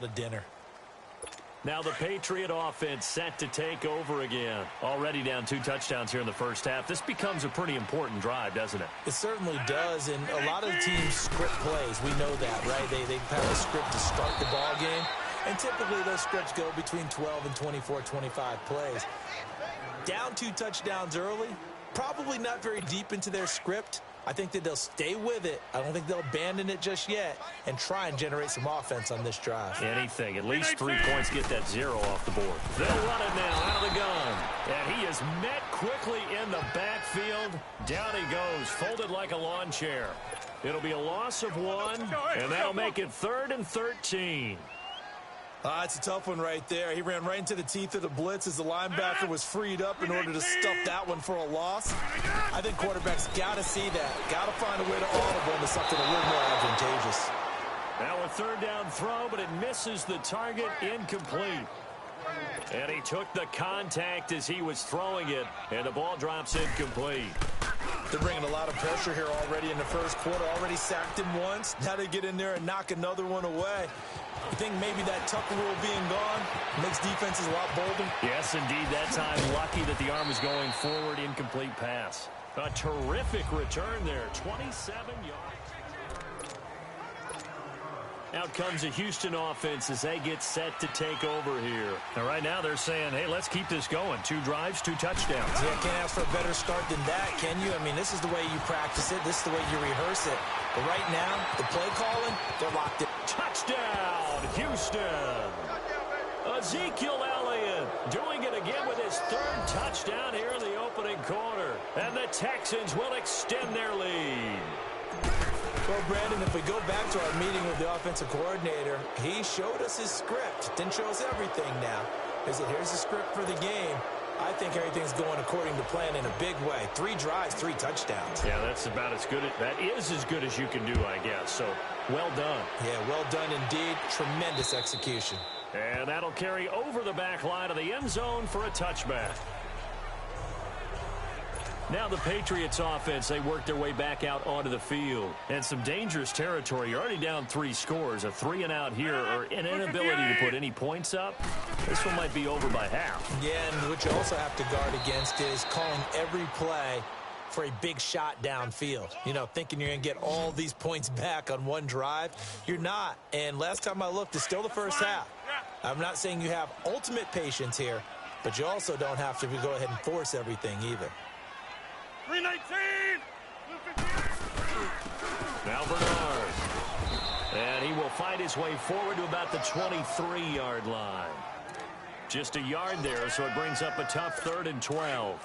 The dinner. Now the Patriot offense set to take over again. Already down 2 touchdowns here in the first half. This becomes a pretty important drive, doesn't it? It certainly does, and a lot of the teams script plays. We know that, right? They have a script to start the ball game, and typically those scripts go between 12 and 24, 25 plays. Down 2 touchdowns early, probably not very deep into their script. I think that they'll stay with it. I don't think they'll abandon it just yet and try and generate some offense on this drive. Anything. At least 3 points, get that 0 off the board. They'll run it now out of the gun. And he is met quickly in the backfield. Down he goes, folded like a lawn chair. It'll be a loss of 1, and that'll make it 3rd and 13. It's a tough one right there. He ran right into the teeth of the blitz as the linebacker was freed up in order to stuff that one for a loss. I think quarterbacks got to see that. Got to find a way to audible into something a little more advantageous. Now a 3rd down throw, but it misses the target, incomplete. And he took the contact as he was throwing it, and the ball drops incomplete. They're bringing a lot of pressure here already in the first quarter. Already sacked him once. Now they get in there and knock another one away. You think maybe that Tucker rule being gone makes defenses a lot bolder? Yes, indeed. That time, lucky that the arm was going forward. Incomplete pass. A terrific return there. 27 yards. Out comes a Houston offense as they get set to take over here. And right now they're saying, hey, let's keep this going. 2 drives, 2 touchdowns. Yeah, can't ask for a better start than that, can you? I mean, this is the way you practice it. This is the way you rehearse it. But right now, the play calling, they're locked in. Touchdown, Houston. Ezekiel Elliott doing it again with his 3rd touchdown here in the opening quarter. And the Texans will extend their lead. Well, Brandon, if we go back to our meeting with the offensive coordinator, he showed us his script. Didn't show us everything now. He said, here's the script for the game. I think everything's going according to plan in a big way. 3 drives, 3 touchdowns. Yeah, that's about as good. That is as good as you can do, I guess. So, well done. Yeah, well done indeed. Tremendous execution. And that'll carry over the back line of the end zone for a touchback. Now the Patriots offense, they work their way back out onto the field. And some dangerous territory. You're already down 3 scores. A 3 and out here, or an inability to put any points up. This one might be over by half. Yeah, and what you also have to guard against is calling every play for a big shot downfield. You know, thinking you're going to get all these points back on one drive. You're not. And last time I looked, it's still the first half. I'm not saying you have ultimate patience here, but you also don't have to go ahead and force everything either. 319. Now Bernard. And he will find his way forward to about the 23-yard line. Just a yard there, so it brings up a tough 3rd and 12.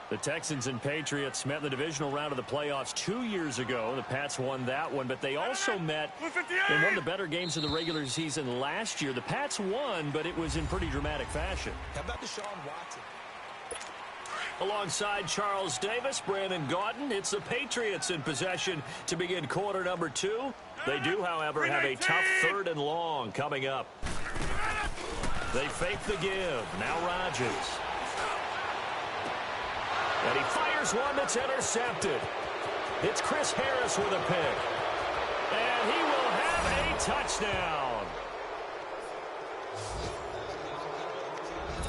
The Texans and Patriots met in the divisional round of the playoffs 2 years ago. The Pats won that one, but they also met in one of the better games of the regular season last year. The Pats won, but it was in pretty dramatic fashion. How about Deshaun Watson? Alongside Charles Davis, Brandon Gaudin, it's the Patriots in possession to begin quarter number 2. They do, however, have a tough 3rd and long coming up. They fake the give. Now Rodgers. And he fires one that's intercepted. It's Chris Harris with a pick. And he will have a touchdown.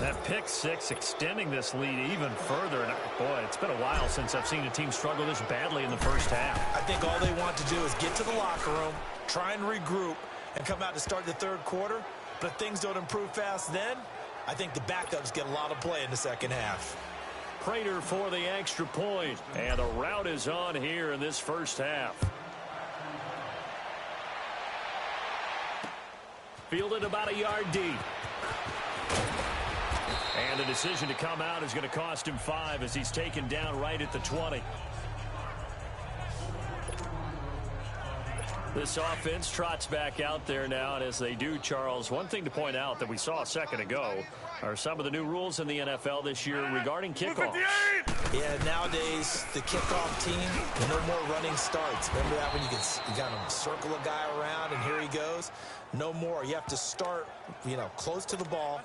That pick 6 extending this lead even further. And boy, it's been a while since I've seen a team struggle this badly in the first half. I think all they want to do is get to the locker room, try and regroup, and come out to start the 3rd quarter. But if things don't improve fast then, I think the backups get a lot of play in the second half. Prater for the extra point. And the route is on here in this first half. Fielded about a yard deep. And the decision to come out is going to cost him 5 as he's taken down right at the 20. This offense trots back out there now, and as they do, Charles, one thing to point out that we saw a second ago are some of the new rules in the NFL this year regarding kickoffs. Yeah, nowadays, the kickoff team, no more running starts. Remember that when you kind of circle a guy around and here he goes? No more. You have to start, close to the ball,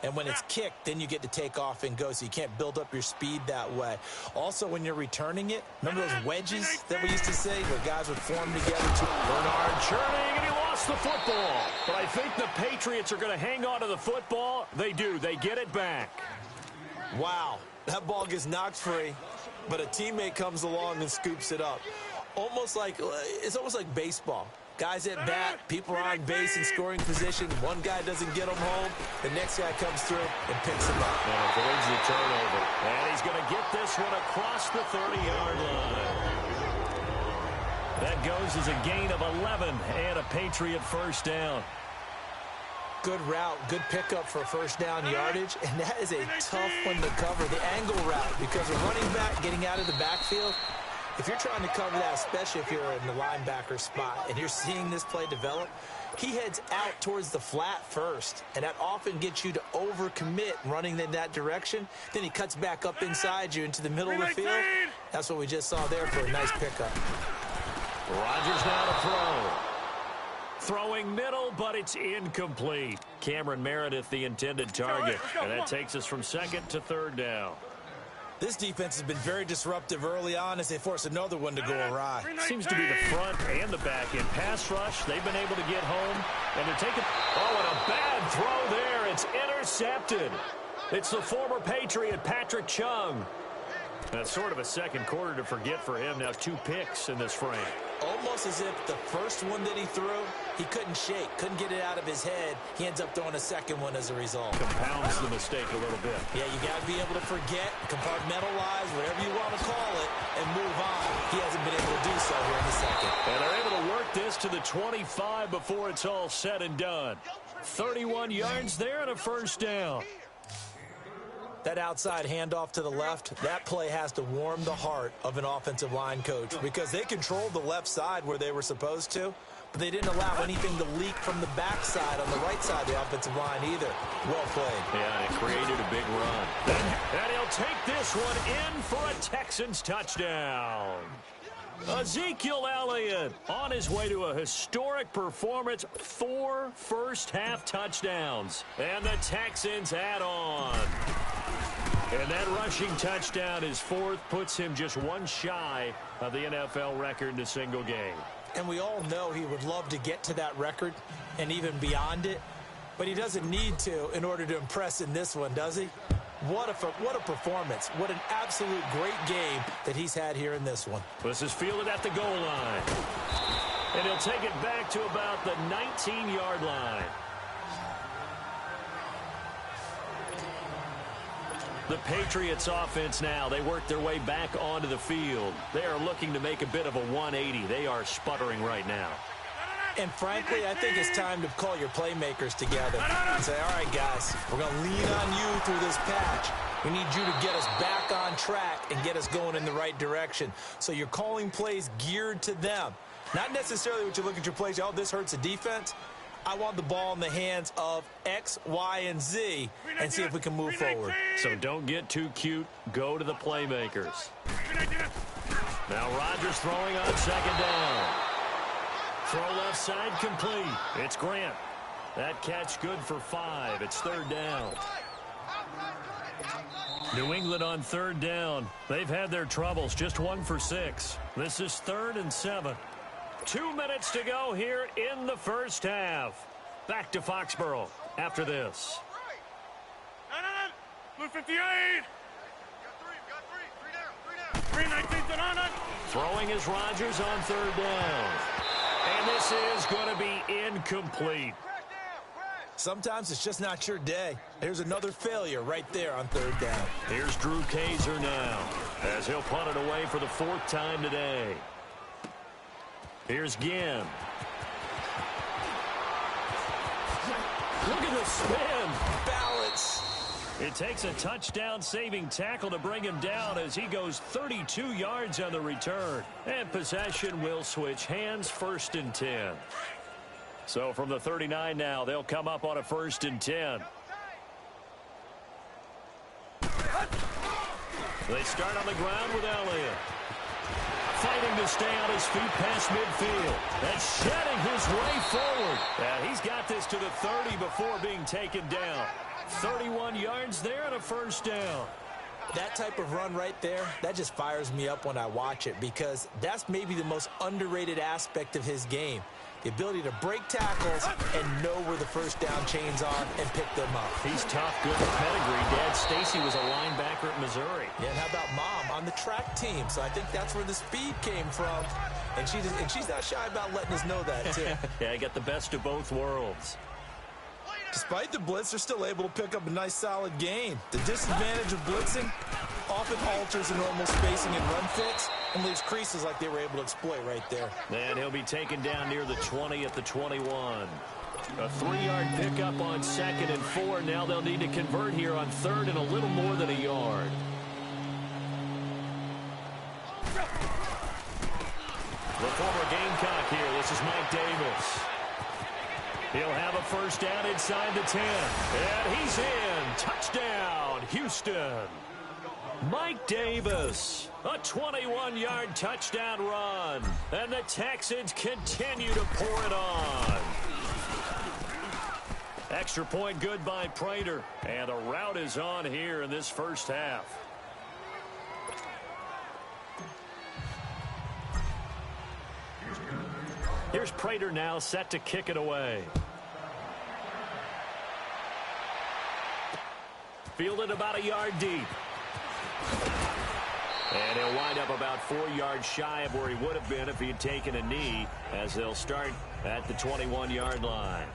and when it's kicked, then you get to take off and go, so you can't build up your speed that way. Also, when you're returning it, remember those wedges that we used to say where guys would form together? Bernard churning, and he lost lost the football, but I think the Patriots are going to hang on to the football. They do. They get it back. Wow, that ball gets knocked free, but a teammate comes along and scoops it up. It's almost like baseball. Guys at bat, people are on base in scoring position. One guy doesn't get them home. The next guy comes through and picks him up. And avoids the turnover. And he's going to get this one across the 30-yard line. That goes as a gain of 11 and a Patriot first down. Good route, good pickup for first down yardage, and that is a tough one to cover, the angle route, because a running back getting out of the backfield, if you're trying to cover that, especially if you're in the linebacker spot and you're seeing this play develop, he heads out towards the flat first, and that often gets you to overcommit running in that direction. Then he cuts back up inside you into the middle of the field. That's what we just saw there for a nice pickup. Rodgers now to throw. Throwing middle, but it's incomplete. Cameron Meredith, the intended target. And that takes us from second to third down. This defense has been very disruptive early on as they force another one to go awry. Seems to be the front and the back end. Pass rush, they've been able to get home. And they're taking... Oh, and a bad throw there. It's intercepted. It's the former Patriot, Patrick Chung. That's sort of a second quarter to forget for him. Now 2 picks in this frame. Almost as if the first one that he threw, he couldn't shake, couldn't get it out of his head. He ends up throwing a second one as a result. Compounds the mistake a little bit. Yeah, you got to be able to forget, compartmentalize, whatever you want to call it, and move on. He hasn't been able to do so here in the second. And they're able to work this to the 25 before it's all said and done. 31 yards there and a first down. That outside handoff to the left, that play has to warm the heart of an offensive line coach because they controlled the left side where they were supposed to, but they didn't allow anything to leak from the backside on the right side of the offensive line either. Well played. Yeah, it created a big run. And he'll take this one in for a Texans touchdown. Ezekiel Elliott on his way to a historic performance, 4 first-half touchdowns. And the Texans add on. And that rushing touchdown, his 4th, puts him just 1 shy of the NFL record in a single game. And we all know he would love to get to that record and even beyond it, but he doesn't need to in order to impress in this one, does he? What a performance. What an absolute great game that he's had here in this one. This is fielded at the goal line. And he'll take it back to about the 19-yard line. The Patriots offense now, they work their way back onto the field. They are looking to make a bit of a 180. They are sputtering right now. And frankly, I think it's time to call your playmakers together and say, all right, guys, we're going to lean on you through this patch. We need you to get us back on track and get us going in the right direction. So you're calling plays geared to them. Not necessarily what you look at your plays, oh, this hurts the defense. I want the ball in the hands of X, Y, and Z and see if we can move forward. So don't get too cute. Go to the playmakers. Now Rodgers throwing on second down. Throw left side complete. It's Grant. That catch good for 5. It's third down. New England on third down. They've had their troubles. Just 1 for 6. This is 3rd and 7. 2 minutes to go here in the first half. Back to Foxborough after this. Blue 58. Got 3 down. Throwing is Rodgers on third down. And this is going to be incomplete. Sometimes it's just not your day. There's another failure right there on third down. Here's Drew Kaiser now as he'll punt it away for the 4th time today. Here's Ginn. Look at the spin. Balance. It takes a touchdown-saving tackle to bring him down as he goes 32 yards on the return. And possession will switch hands, 1st and 10. So from the 39 now, they'll come up on a 1st and 10. They start on the ground with Elliott. Fighting to stay on his feet past midfield. And shedding his way forward. And he's got this to the 30 before being taken down. 31 yards there and a 1st down. That type of run right there, that just fires me up when I watch it because that's maybe the most underrated aspect of his game. The ability to break tackles and know where the first down chain's on and pick them up. He's tough, good pedigree. Dad Stacy was a linebacker at Missouri. Yeah, and how about Mom on the track team? So I think that's where the speed came from. And she's not shy about letting us know that, too. Yeah, I got the best of both worlds. Despite the blitz, they're still able to pick up a nice, solid gain. The disadvantage of blitzing often alters the normal spacing and run fits and leaves creases like they were able to exploit right there. And he'll be taken down near the 20 at the 21. A 3-yard pickup on 2nd and 4. Now they'll need to convert here on 3rd and a little more than a yard. The former Gamecock here. This is Mike Davis. He'll have a first down inside the 10. And he's in. Touchdown, Houston. Mike Davis, a 21-yard touchdown run. And the Texans continue to pour it on. Extra point good by Prater. And the route is on here in this first half. Here's Prater now set to kick it away. Fielded about a yard deep. And he'll wind up about 4 yards shy of where he would have been if he had taken a knee, as they'll start at the 21-yard line.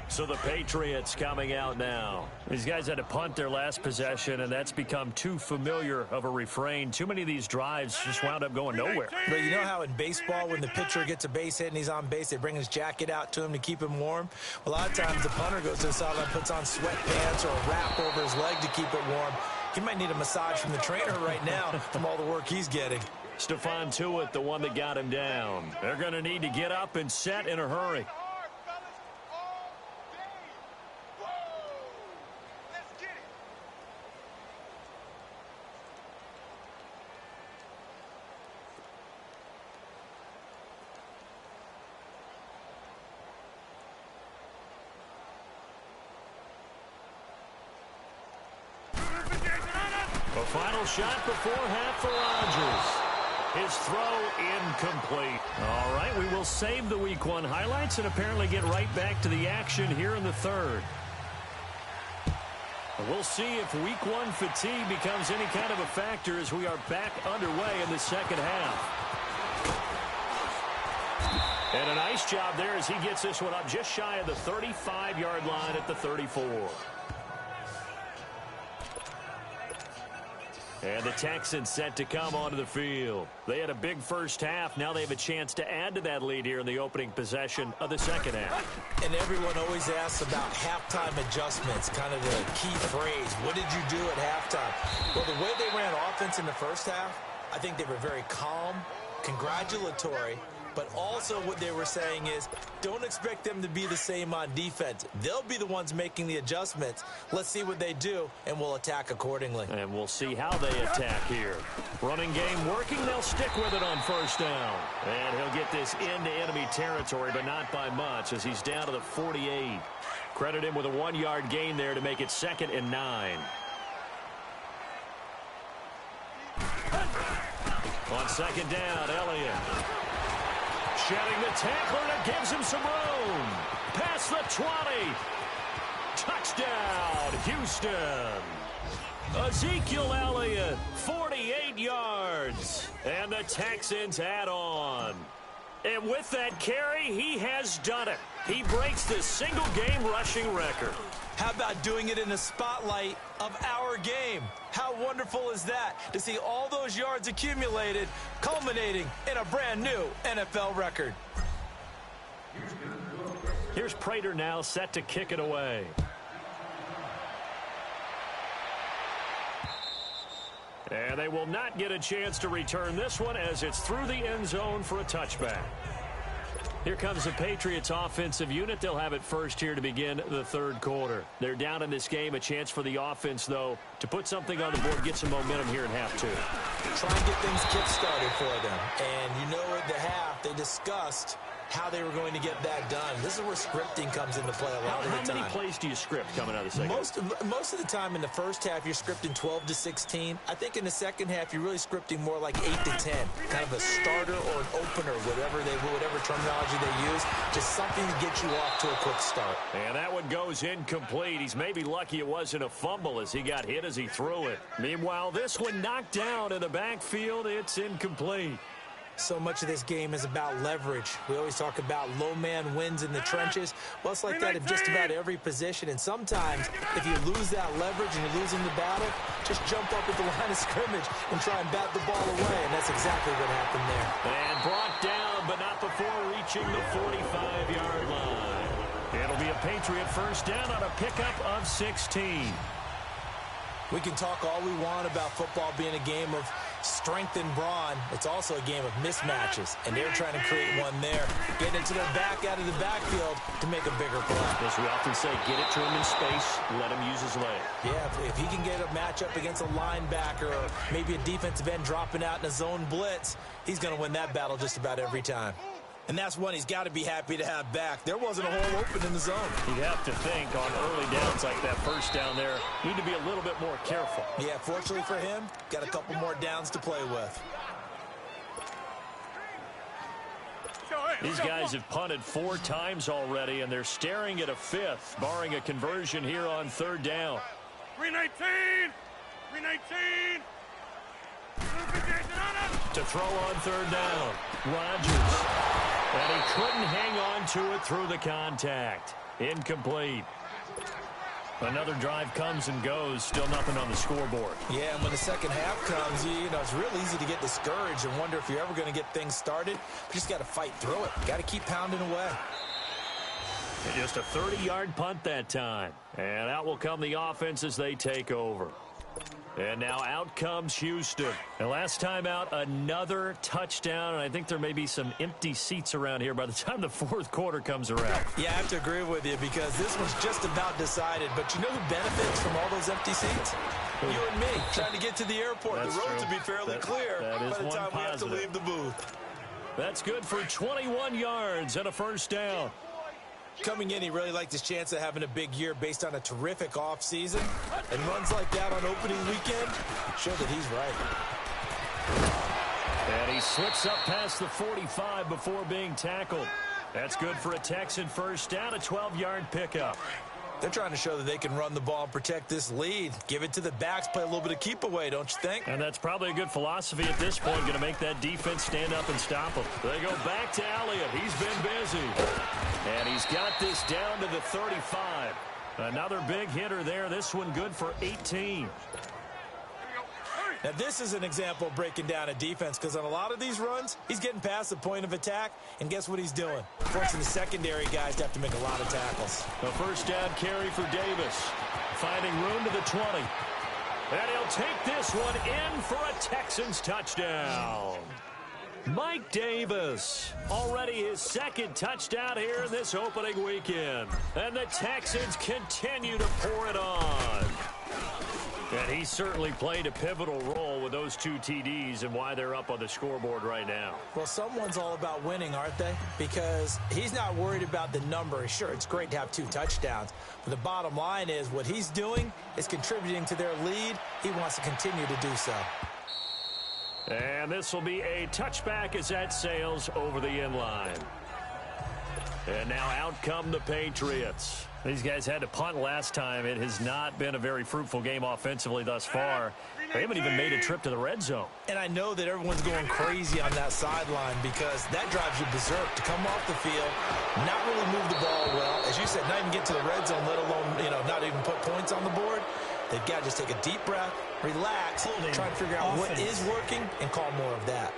So the Patriots coming out now. These guys had to punt their last possession, and that's become too familiar of a refrain. Too many of these drives just wound up going nowhere. But you know how in baseball, when the pitcher gets a base hit and he's on base, they bring his jacket out to him to keep him warm? Well, a lot of times the punter goes to the sideline, puts on sweatpants or a wrap over his leg to keep it warm. He might need a massage from the trainer right now from all the work he's getting. Stephon Tuitt, the one that got him down. They're going to need to get up and set in a hurry. Final shot before half for Rodgers. His throw incomplete. All right, we will save the Week 1 highlights and apparently get right back to the action here in the 3rd. We'll see if Week 1 fatigue becomes any kind of a factor as we are back underway in the 2nd half. And a nice job there as he gets this one up just shy of the 35-yard line at the 34. And the Texans set to come onto the field. They had a big first half. Now they have a chance to add to that lead here in the opening possession of the 2nd half. And everyone always asks about halftime adjustments, kind of the key phrase. What did you do at halftime? Well, the way they ran offense in the first half, I think they were very calm, congratulatory, but also what they were saying is don't expect them to be the same on defense. They'll be the ones making the adjustments. Let's see what they do, and we'll attack accordingly. And we'll see how they attack here. Running game working. They'll stick with it on first down. And he'll get this into enemy territory, but not by much as he's down to the 48. Credit him with a 1-yard gain there to make it 2nd and 9. On 2nd down, Elliott. Shedding the tackler, and it gives him some room. Past the 20. Touchdown, Houston. Ezekiel Elliott, 48 yards. And the Texans add on. And with that carry, he has done it. He breaks the single-game rushing record. How about doing it in the spotlight of our game? How wonderful is that to see all those yards accumulated, culminating in a brand new NFL record? Here's Prater now set to kick it away. And they will not get a chance to return this one as it's through the end zone for a touchback. Here comes the Patriots offensive unit. They'll have it first here to begin the 3rd quarter. They're down in this game. A chance for the offense, though, to put something on the board, get some momentum here in half 2. Try and get things kick-started for them. And you know at the half, they discussed how they were going to get that done. This is where scripting comes into play a lot of the time. How many plays do you script coming out of the second? Most of the time in the first half, you're scripting 12 to 16. I think in the second half, you're really scripting more like 8 to 10. Kind of a starter or an opener, whatever terminology they use. Just something to get you off to a quick start. And that one goes incomplete. He's maybe lucky it wasn't a fumble as he got hit as he threw it. Meanwhile, this one knocked down in the backfield. It's incomplete. So much of this game is about leverage. We always talk about low man wins in the trenches. Well, it's like that in just about every position. And sometimes, if you lose that leverage and you're losing the battle, just jump up at the line of scrimmage and try and bat the ball away. And that's exactly what happened there. And brought down, but not before reaching the 45-yard line. It'll be a Patriot first down on a pickup of 16. We can talk all we want about football being a game of strength and brawn. It's also a game of mismatches, and they're trying to create one there. Getting it to their back out of the backfield to make a bigger play. As we often say, get it to him in space, let him use his leg. Yeah, if he can get a matchup against a linebacker or maybe a defensive end dropping out in a zone blitz, he's going to win that battle just about every time. And that's one he's got to be happy to have back. There wasn't a hole open in the zone. You'd have to think on early downs like that first down there, need to be a little bit more careful. Yeah, fortunately for him, got a couple more downs to play with. These guys have punted 4 times already, and they're staring at a 5th, barring a conversion here on third down. 319! 319! To throw on third down, Rodgers. And he couldn't hang on to it through the contact. Incomplete. Another drive comes and goes, still nothing on the scoreboard. Yeah, and when the second half comes, you know, it's real easy to get discouraged and wonder if you're ever going to get things started. You just got to fight through it. Got to keep pounding away. And just a 30-yard punt that time. And out will come the offense as they take over. And now out comes Houston. And last time out, another touchdown. And I think there may be some empty seats around here by the time the fourth quarter comes around. Yeah, I have to agree with you because this one's just about decided. But you know who benefits from all those empty seats? You and me, trying to get to the airport. That's the road true. to be fairly clear by the time we have to positive. leave the booth. That's good for 21 yards and a first down. Coming in, he really liked his chance of having a big year based on a terrific offseason. And runs like that on opening weekend show that he's right. And he slips up past the 45 before being tackled. That's good for a Texan first down, a 12-yard pickup. They're trying to show that they can run the ball and protect this lead. Give it to the backs, play a little bit of keep away, don't you think? And that's probably a good philosophy at this point, going to make that defense stand up and stop them. They go back to Elliott. He's been busy. And he's got this down to the 35. Another big hitter there. This one good for 18. Now, this is an example of breaking down a defense because on a lot of these runs, he's getting past the point of attack, and guess what he's doing? Forcing the secondary guys to have to make a lot of tackles. A first down carry for Davis. Finding room to the 20. And he'll take this one in for a Texans touchdown. Mike Davis, already his second touchdown here in this opening weekend. And the Texans continue to pour it on. And he certainly played a pivotal role with those 2 TDs and why they're up on the scoreboard right now. Well, someone's all about winning, aren't they? Because he's not worried about the number. Sure, it's great to have 2 touchdowns. But the bottom line is what he's doing is contributing to their lead. He wants to continue to do so. And this will be a touchback as that sails over the inline. And now out come the Patriots. These guys had to punt last time. It has not been a very fruitful game offensively thus far. They haven't even made a trip to the red zone. And I know that everyone's going crazy on that sideline because that drives you berserk to come off the field, not really move the ball well. As you said, not even get to the red zone, let alone, not even put points on the board. They've got to just take a deep breath, relax, try to figure out what is working, and call more of that.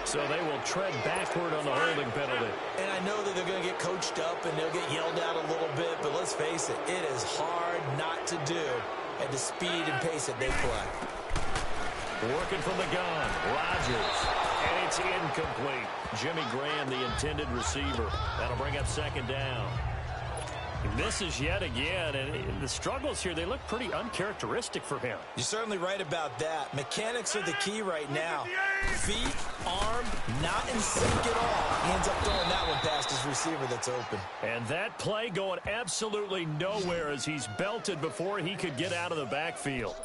So they will tread backward on the holding penalty. And I know that they're going to get coached up and they'll get yelled at a little bit, but let's face it, it is hard not to do at the speed and pace that they play. Working from the gun, Rodgers. And it's incomplete. Jimmy Graham, the intended receiver. That'll bring up second down. He misses yet again, and the struggles here, they look pretty uncharacteristic for him. You're certainly right about that. Mechanics are the key right now. Feet, arm, not in sync at all. He ends up throwing that one past his receiver that's open. And that play going absolutely nowhere as he's belted before he could get out of the backfield.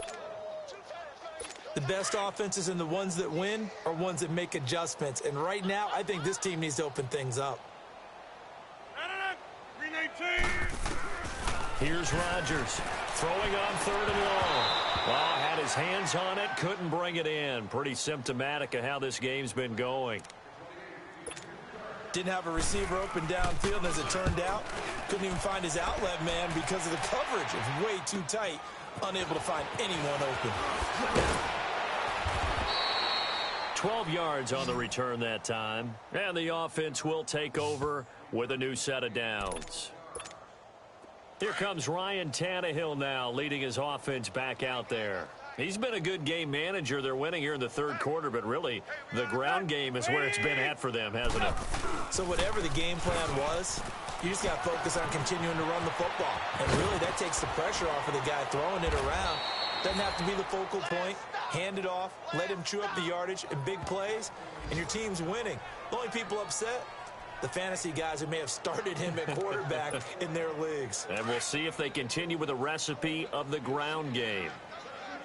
The best offenses and the ones that win are ones that make adjustments. And right now, I think this team needs to open things up. 319. Here's Rodgers throwing on 3rd and long. Well, had his hands on it, couldn't bring it in. Pretty symptomatic of how this game's been going. Didn't have a receiver open downfield, and as it turned out, couldn't even find his outlet man because of the coverage. It was way too tight, unable to find anyone open. 12 yards on the return that time. And the offense will take over with a new set of downs. Here comes Ryan Tannehill now, leading his offense back out there. He's been a good game manager. They're winning here in the 3rd quarter, but really the ground game is where it's been at for them, hasn't it? So whatever the game plan was, you just got to focus on continuing to run the football. And really that takes the pressure off of the guy throwing it around. Doesn't have to be the focal point. Hand it off, let him chew up the yardage in big plays, and your team's winning. The only people upset, the fantasy guys who may have started him at quarterback in their leagues. And we'll see if they continue with the recipe of the ground game.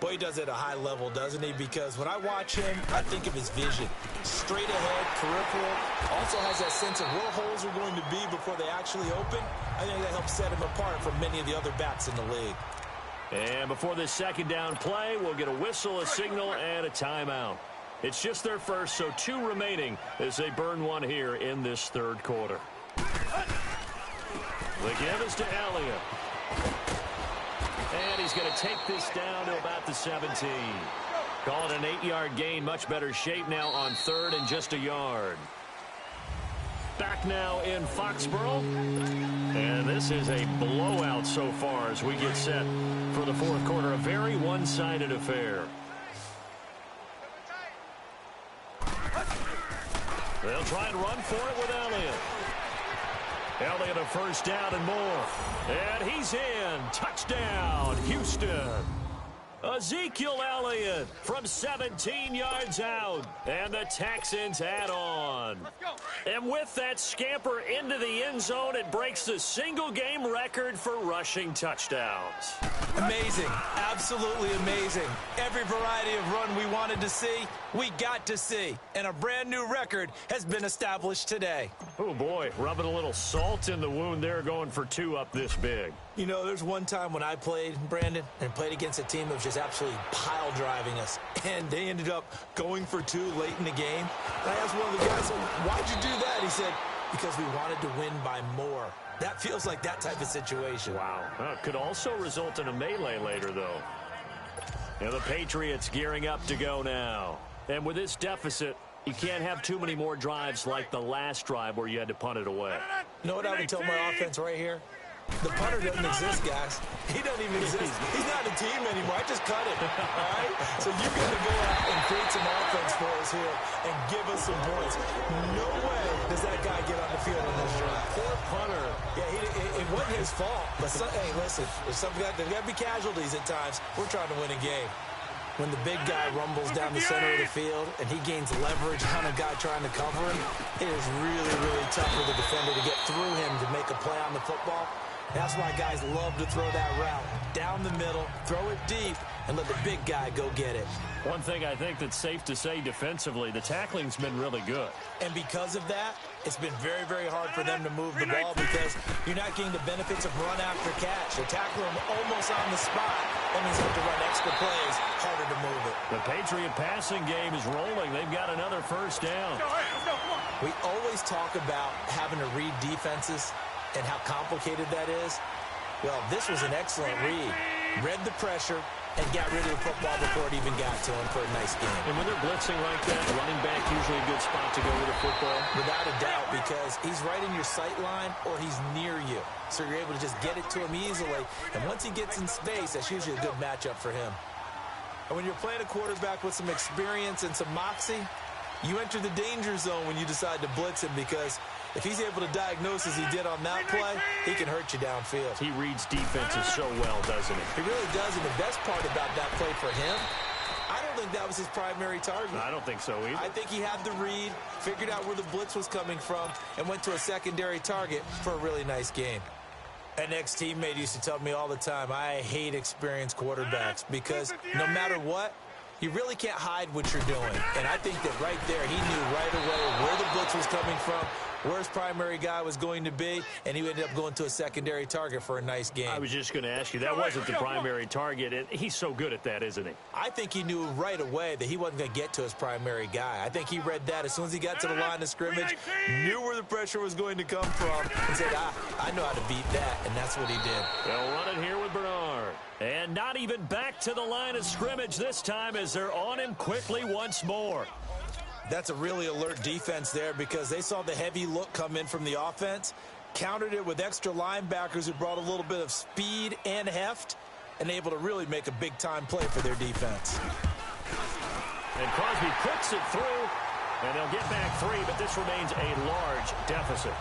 Boy, he does it at a high level, doesn't he? Because when I watch him, I think of his vision. Straight ahead, peripheral. Also has that sense of where holes are going to be before they actually open. I think that helps set him apart from many of the other backs in the league. And before this 2nd down play, we'll get a whistle, a signal, and a timeout. It's just their first, so 2 remaining as they burn one here in this 3rd quarter. The give is to Elliott. And he's going to take this down to about the 17. Call it an 8-yard gain. Much better shape now on 3rd and just a yard. Back now in Foxborough. And this is a blowout so far as we get set for the 4th quarter. A very one-sided affair. They'll try and run for it with Elliott. Elliott a 1st down and more. And he's in. Touchdown, Houston. Ezekiel Elliott from 17 yards out. And the Texans add on. And with that scamper into the end zone, it breaks the single-game record for rushing touchdowns. Amazing. Absolutely amazing. Every variety of run we wanted to see, we got to see. And a brand new record has been established today. Oh, boy, rubbing a little salt in the wound there, going for 2 up this big. You know, there's one time when I played, Brandon, and played against a team that was just absolutely pile driving us. And they ended up going for 2 late in the game. And I asked one of the guys, why'd you do that? He said, because we wanted to win by more. That feels like that type of situation. Wow. Could also result in a melee later, though. And the Patriots gearing up to go now. And with this deficit, you can't have too many more drives like the last drive where you had to punt it away. You know what I would tell my offense right here? The punter doesn't exist, guys. He doesn't even exist. He's not a team anymore. I just cut him, all right? So you've got to go out and create some offense for us here and give us some points. No way does that guy get on the field on this drive. Poor punter. Yeah, it wasn't his fault. But, hey, listen, there's got to be casualties at times. We're trying to win a game. When the big guy rumbles down the center of the field and he gains leverage on a guy trying to cover him, it is really, really tough for the defender to get through him to make a play on the football. That's why guys love to throw that route down the middle, throw it deep, and let the big guy go get it. One thing I think that's safe to say defensively, the tackling's been really good. And because of that, it's been very, very hard for them to move the ball because you're not getting the benefits of run after catch. They tackle him almost on the spot, and he's have to run extra plays, harder to move it. The Patriot passing game is rolling. They've got another 1st down. We always talk about having to read defenses and how complicated that is. Well, this was an excellent read. Read the pressure and got rid of the football before it even got to him for a nice game. And when they're blitzing like that, running back usually a good spot to go with the football. Without a doubt, because he's right in your sight line or he's near you. So you're able to just get it to him easily. And once he gets in space, that's usually a good matchup for him. And when you're playing a quarterback with some experience and some moxie, you enter the danger zone when you decide to blitz him because If he's able to diagnose as he did on that play, he can hurt you downfield. He reads defenses so well, doesn't he? He really does, and the best part about that play for him, I don't think that was his primary target. I don't think so either. I think he had the read, figured out where the blitz was coming from, and went to a secondary target for a really nice game. An ex-teammate used to tell me all the time, I hate experienced quarterbacks because no matter what, you really can't hide what you're doing. And I think that right there, he knew right away where the blitz was coming from, where his primary guy was going to be, and he ended up going to a secondary target for a nice game. I was just going to ask you, that wasn't the primary target, and he's so good at that, isn't he? I think he knew right away that he wasn't going to get to his primary guy. I think he read that as soon as he got to the line of scrimmage, knew where the pressure was going to come from, and said, I know how to beat that, and that's what he did. They'll run it here with Bernard. And not even back to the line of scrimmage this time as they're on him quickly once more. That's a really alert defense there because they saw the heavy look come in from the offense, countered it with extra linebackers who brought a little bit of speed and heft, and able to really make a big-time play for their defense. And Crosby puts it through, and they'll get back 3, but this remains a large deficit.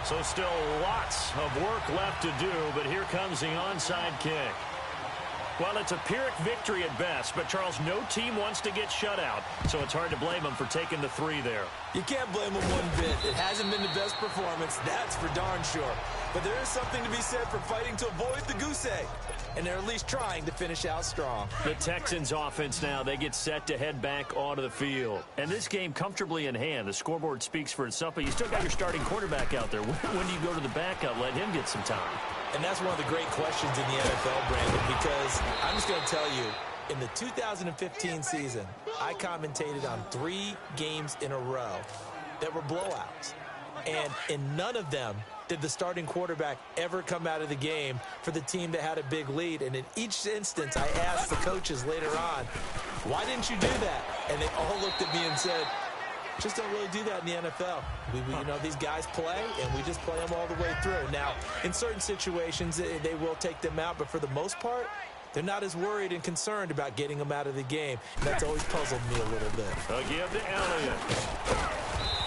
So still lots of work left to do, but here comes the onside kick. Well, it's a Pyrrhic victory at best, but, Charles, no team wants to get shut out, so it's hard to blame them for taking the 3 there. You can't blame them one bit. It hasn't been the best performance, that's for darn sure. But there is something to be said for fighting to avoid the goose egg, and they're at least trying to finish out strong. The Texans offense now, they get set to head back onto the field. And this game comfortably in hand. The scoreboard speaks for itself, but you still got your starting quarterback out there. When do you go to the backup, let him get some time? And that's one of the great questions in the NFL, Brandon, because I'm just going to tell you, in the 2015 season, I commentated on 3 games in a row that were blowouts. And in none of them did the starting quarterback ever come out of the game for the team that had a big lead. And in each instance, I asked the coaches later on, why didn't you do that? And they all looked at me and said, just don't really do that in the NFL. You know, these guys play, and we just play them all the way through. Now, in certain situations, they will take them out, but for the most part, they're not as worried and concerned about getting them out of the game. And that's always puzzled me a little bit. A give to Elliott.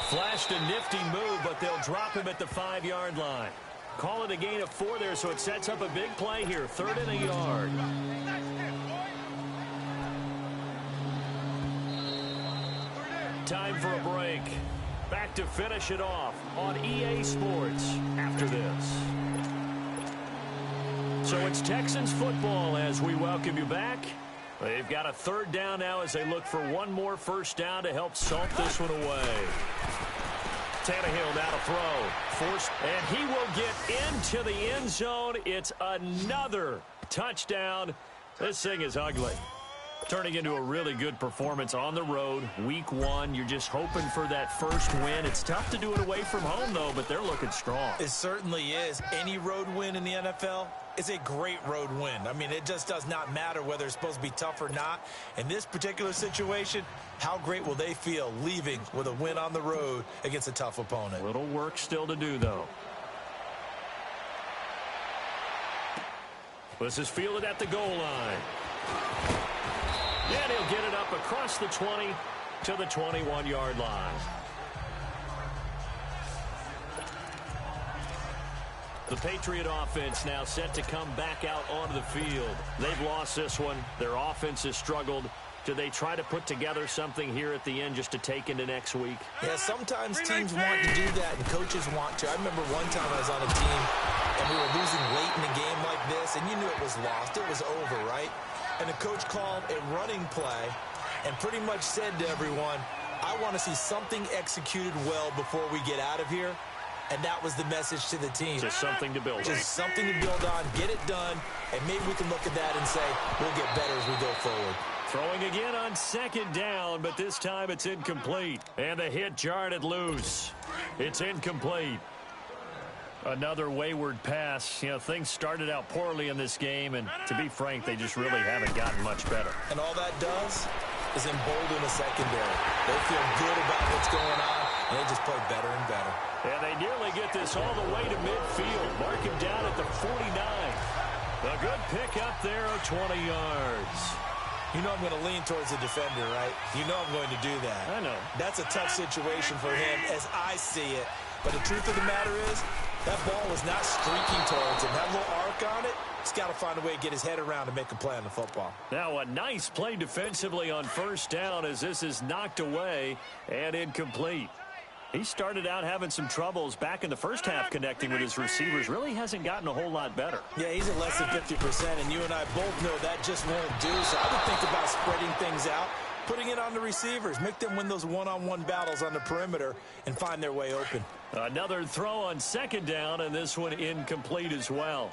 Flashed a nifty move, but they'll drop him at the 5-yard line. Call it a gain of 4 there, so it sets up a big play here. 3rd and a yard. Time for a break. Back to finish it off on EA Sports after this. So it's Texans football as we welcome you back. They've got a 3rd down now as they look for one more first down to help salt this one away. Tannehill now to throw. Forced, and he will get into the end zone. It's another touchdown. This thing is ugly. Turning into a really good performance on the road. Week 1, you're just hoping for that first win. It's tough to do it away from home, though, but they're looking strong. It certainly is. Any road win in the NFL is a great road win. I mean, it just does not matter whether it's supposed to be tough or not. In this particular situation, how great will they feel leaving with a win on the road against a tough opponent? Little work still to do, though. This is fielded at the goal line. And he'll get it up across the 20 to the 21-yard line. The Patriot offense now set to come back out onto the field. They've lost this one. Their offense has struggled. Do they try to put together something here at the end just to take into next week? Yeah, sometimes teams want to do that and coaches want to. I remember one time I was on a team and we were losing late in a game like this, and you knew it was lost. It was over, right? And the coach called a running play and pretty much said to everyone, I want to see something executed well before we get out of here. And that was the message to the team. Just something to build on. Just something to build on, get it done, and maybe we can look at that and say, we'll get better as we go forward. Throwing again on 2nd down, but this time it's incomplete. And the hit jarred it loose. It's incomplete. Another wayward pass. You know, things started out poorly in this game, and to be frank, they just really haven't gotten much better. And all that does is embolden the secondary. They feel good about what's going on, and they just play better and better. And they nearly get this all the way to midfield. Mark him down at the 49. A good pick up there of 20 yards. You know I'm going to lean towards the defender, right? You know I'm going to do that. I know. That's a tough situation for him as I see it. But the truth of the matter is, that ball was not streaking towards him. That little arc on it, he's got to find a way to get his head around and make a play on the football. Now a nice play defensively on first down as this is knocked away and incomplete. He started out having some troubles back in the first half connecting with his receivers. Really hasn't gotten a whole lot better. Yeah, he's at less than 50%, and you and I both know that just won't do. So I would think about spreading things out, putting it on the receivers, make them win those one-on-one battles on the perimeter and find their way open. Another throw on second down, and this one incomplete as well.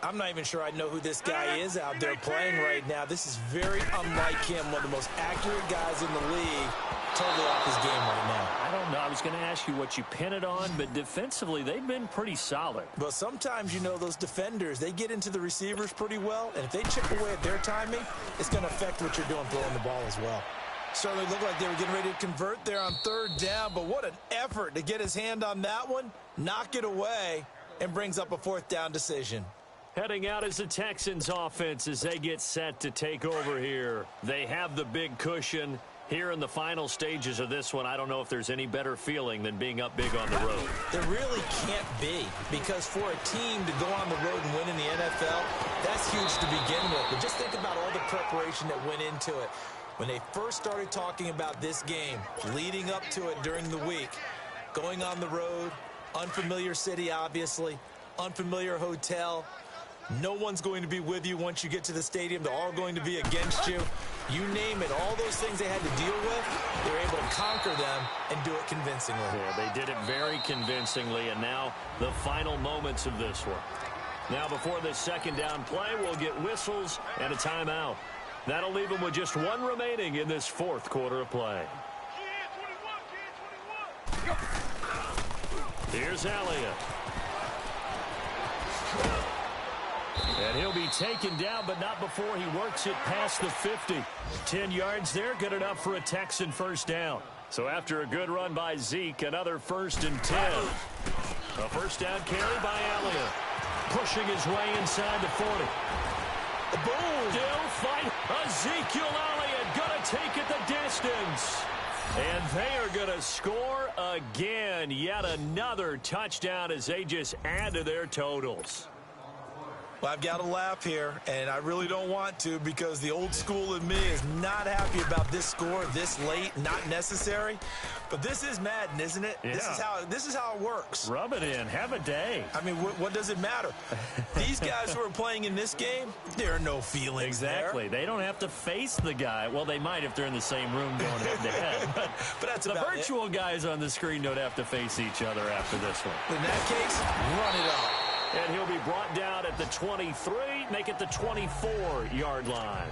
I'm not even sure I know who this guy is out there playing right now. This is very unlike him, one of the most accurate guys in the league. Totally off his game right now. I don't know. I was going to ask you what you pin it on, but defensively, they've been pretty solid. Well, sometimes, you know, those defenders, they get into the receivers pretty well, and if they chip away at their timing, it's going to affect what you're doing throwing the ball as well. Certainly looked like they were getting ready to convert there on third down, but what an effort to get his hand on that one, knock it away, and brings up a fourth down decision. Heading out is the Texans offense as they get set to take over here. They have the big cushion. Here in the final stages of this one, I don't know if there's any better feeling than being up big on the road. There really can't be, because for a team to go on the road and win in the NFL, that's huge to begin with. But just think about all the preparation that went into it. When they first started talking about this game, leading up to it during the week, going on the road, unfamiliar city, obviously, unfamiliar hotel. No one's going to be with you once you get to the stadium. They're all going to be against you. You name it, all those things they had to deal with, they were able to conquer them and do it convincingly. Yeah, they did it very convincingly, and now the final moments of this one. Now before this second down play, we'll get whistles and a timeout. That'll leave them with just one remaining in this fourth quarter of play. Here's Elliott. And he'll be taken down, but not before he works it past the 50. 10 yards there, good enough for a Texan first down. So after a good run by Zeke, another 1st and 10. A first down carry by Elliott. Pushing his way inside the 40. Boom! Still fight. Ezekiel Elliott going to take it the distance. And they are going to score again. Yet another touchdown as they just add to their totals. Well, I've got to laugh here, and I really don't want to because the old school in me is not happy about this score this late, not necessary. But this is Madden, isn't it? Yeah. This is how it works. Rub it in. Have a day. I mean, what does it matter? These guys who are playing in this game, there are no feelings Exactly. there. They don't have to face the guy. Well, they might if they're in the same room going head-to-head. But that's the about virtual it. Guys on the screen don't have to face each other after this one. In that case, run it up. And he'll be brought down at the 23, make it the 24-yard line.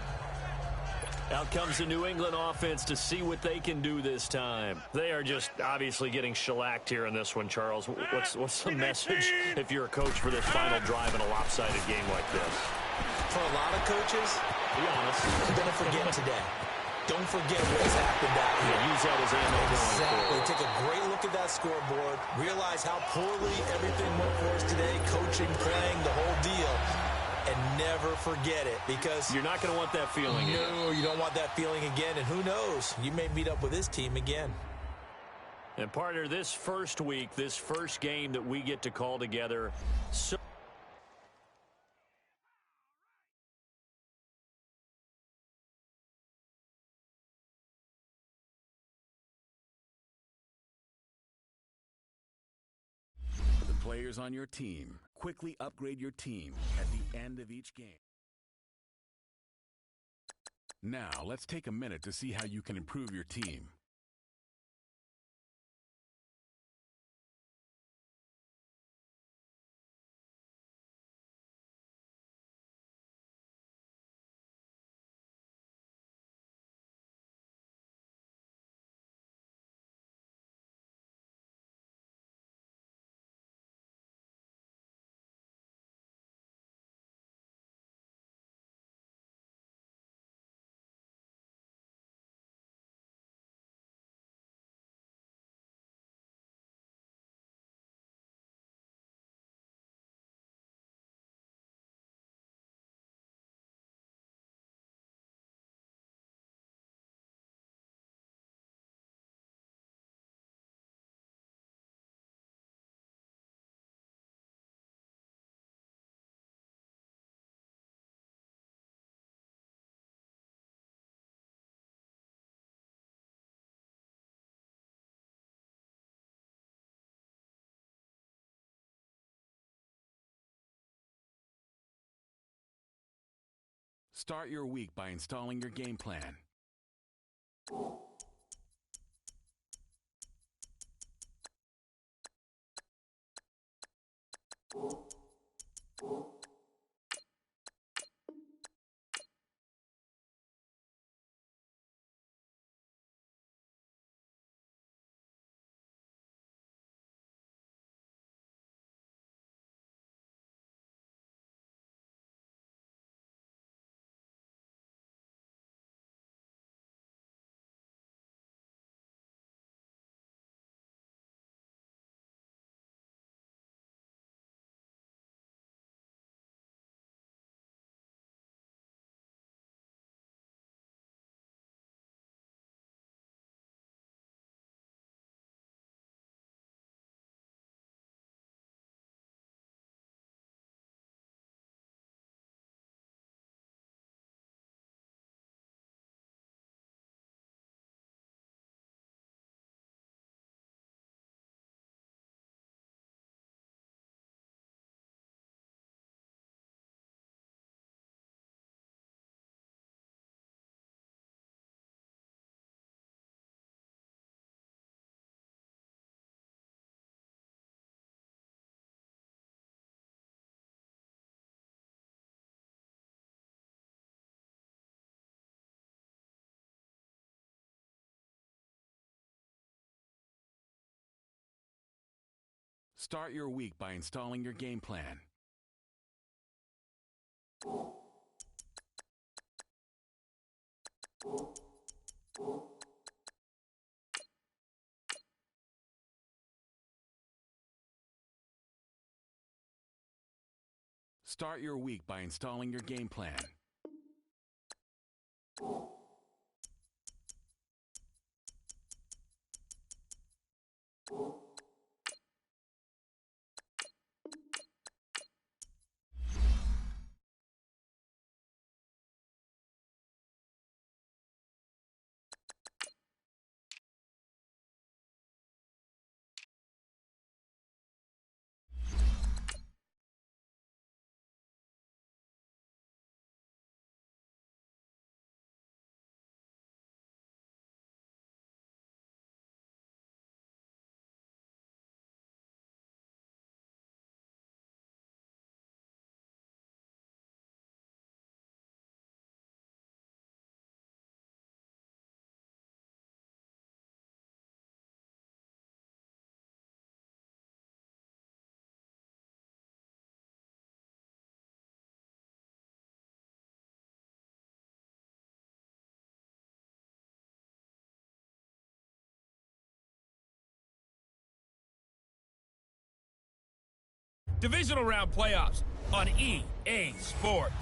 Out comes the New England offense to see what they can do this time. They are just obviously getting shellacked here in this one, Charles. What's the message if you're a coach for this final drive in a lopsided game like this? For a lot of coaches, Be honest. you're going to forget today. Don't forget what's happened out here. Use that as ammo going Exactly. forward. Take a great look at that scoreboard. Realize how poorly everything went for us today. Coaching, playing, the whole deal. And never forget it because You're not going to want that feeling again. no, you don't want that feeling again. And who knows? You may meet up with this team again. And partner, this first week, this first game that we get to call together, so Players on your team. Quickly upgrade your team at the end of each game. Now, let's take a minute to see how you can improve your team. Start your week by installing your game plan. Start your week by installing your game plan. Start your week by installing your game plan. Divisional round playoffs on EA Sports.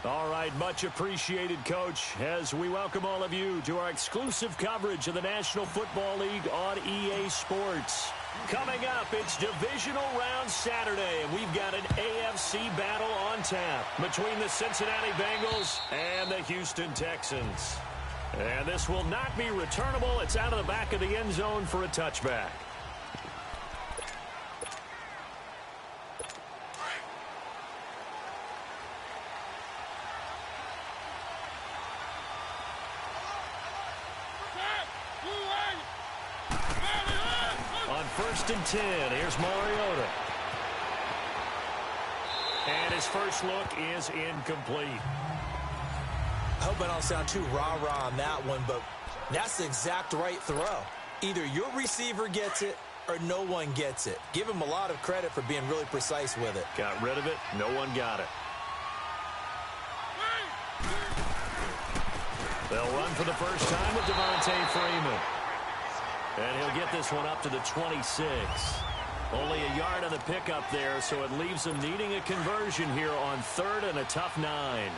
All right, much appreciated, Coach, as we welcome all of you to our exclusive coverage of the National Football League on EA Sports. Coming up, it's Divisional Round Saturday, and we've got an AFC battle on tap between the Cincinnati Bengals and the Houston Texans. And this will not be returnable. It's out of the back of the end zone for a touchback. First and 10. Here's Mariota. And his first look is incomplete. I hope I don't sound too rah-rah on that one, but that's the exact right throw. Either your receiver gets it or no one gets it. Give him a lot of credit for being really precise with it. Got rid of it. No one got it. They'll run for the first time with Devontae Freeman. And he'll get this one up to the 26. Only a yard on the pickup there, so it leaves him needing a conversion here on 3rd and a tough 9. I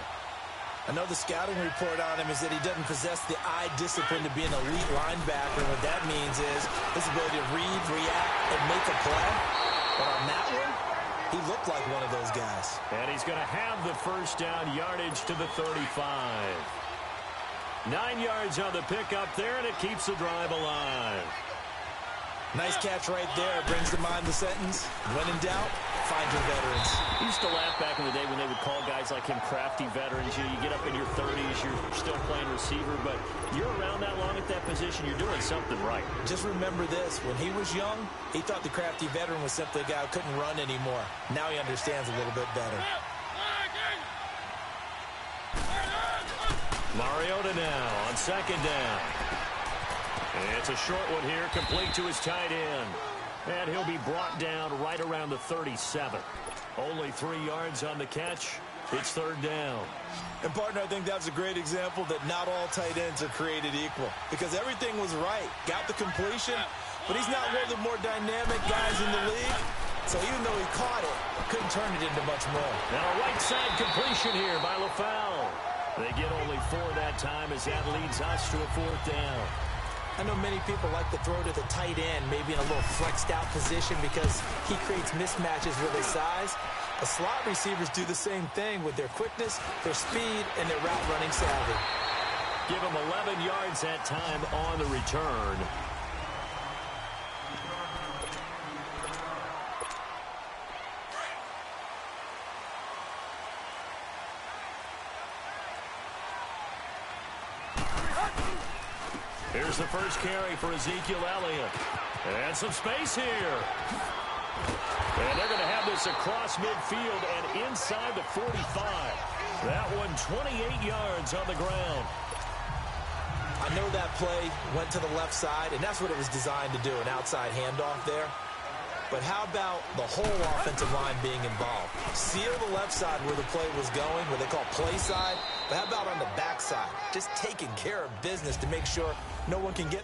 know the scouting report on him is that he doesn't possess the eye discipline to be an elite linebacker. What that means is his ability to read, react, and make a play. But on that one, he looked like one of those guys. And he's going to have the first down yardage to the 35. 9 yards on the pickup there, and it keeps the drive alive. Nice catch right there. Brings to mind the sentence, when in doubt, find your veterans. I used to laugh back in the day when they would call guys guys like him, crafty veterans. You get up in your 30s, you're still playing receiver, but you're around that long at that position, you're doing something right. Just remember this. When he was young, he thought the crafty veteran was simply a guy who couldn't run anymore. Now he understands a little bit better. Mariota now on second down. It's a short one here, complete to his tight end. And he'll be brought down right around the 37. Only 3 yards on the catch. It's third down. And, partner, I think that's a great example that not all tight ends are created equal. Because everything was right. Got the completion, but he's not one of the more dynamic guys in the league. So even though he caught it, couldn't turn it into much more. Now a right side completion here by LaFowl. They get only 4 that time as that leads us to a fourth down. I know many people like to throw to the tight end, maybe in a little flexed out position because he creates mismatches with his size. The slot receivers do the same thing with their quickness, their speed, and their route running savvy. Give him 11 yards that time on the return. Here's the first carry for Ezekiel Elliott. And some space here. And they're going to have this across midfield and inside the 45. That one 28 yards on the ground. I know that play went to the left side, and that's what it was designed to do, an outside handoff there. But how about the whole offensive line being involved? Seal the left side where the play was going, what they call play side. But how about on the back side? Just taking care of business to make sure no one can get